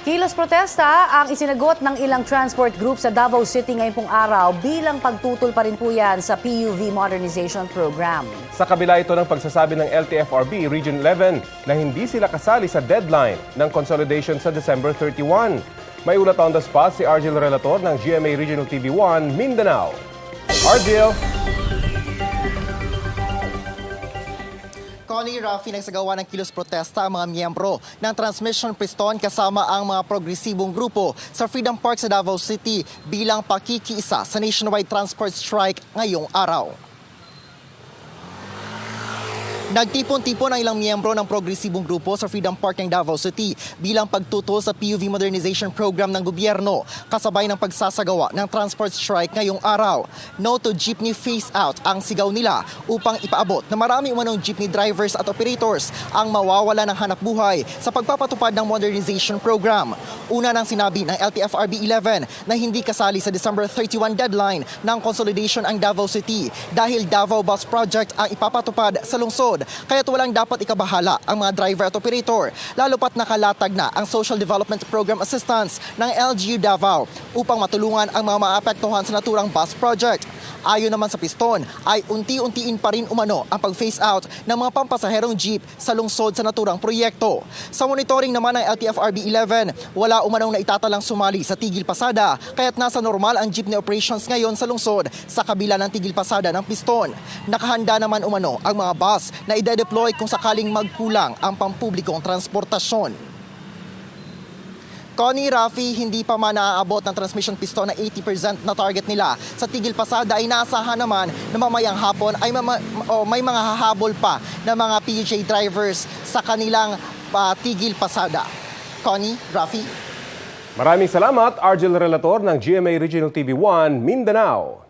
Kilos protesta ang isinagot ng ilang transport group sa Davao City ngayong pong araw bilang pagtutol pa rin po yan sa PUV Modernization Program. Sa kabila ito ng pagsasabi ng LTFRB Region 11 na hindi sila kasali sa deadline ng consolidation sa December 31. May ulat on the spot si Argel Relator ng GMA Regional TV1 Mindanao. Argel! Connie, Rafi, nagsagawa ng kilos protesta ang mga miyembro ng Transmission Piston kasama ang mga progresibong grupo sa Freedom Park sa Davao City bilang pakikiisa sa nationwide transport strike ngayong araw. Nagtipon-tipon ang ilang miyembro ng progresibong grupo sa Freedom Park ng Davao City bilang pagtutol sa PUV Modernization Program ng gobyerno kasabay ng pagsasagawa ng transport strike ngayong araw. No to jeepney phase out ang sigaw nila upang ipaabot na marami umanong jeepney drivers at operators ang mawawala ng hanap buhay sa pagpapatupad ng modernization program. Una nang sinabi ng LTFRB 11 na hindi kasali sa December 31 deadline ng consolidation ang Davao City dahil Davao Bus Project ang ipapatupad sa lungsod. Kaya't walang dapat ikabahala ang mga driver at operator, lalo pat nakalatag na ang Social Development Program Assistance ng LGU Davao upang matulungan ang mga maapektuhan sa naturang bus project. Ayon naman sa Piston, ay unti-untiin pa rin umano ang pag-phase out ng mga pampasaherong jeep sa lungsod sa naturang proyekto. Sa monitoring naman ng LTFRB 11, wala umanong na itatalang sumali sa tigil pasada, kaya't nasa normal ang jeepney operations ngayon sa lungsod sa kabila ng tigil pasada ng Piston. Nakahanda naman umano ang mga bus na ide-deploy kung sakaling magkulang ang pampublikong transportasyon. Connie, Rafi, hindi pa man naaabot ng Transmission Piston na 80% na target nila. Sa tigil pasada ay naasahan naman na mamayang hapon ay may mga hahabol pa na mga PJ drivers sa kanilang tigil pasada. Connie, Rafi. Maraming salamat, Argel Relator ng GMA Regional TV1 Mindanao.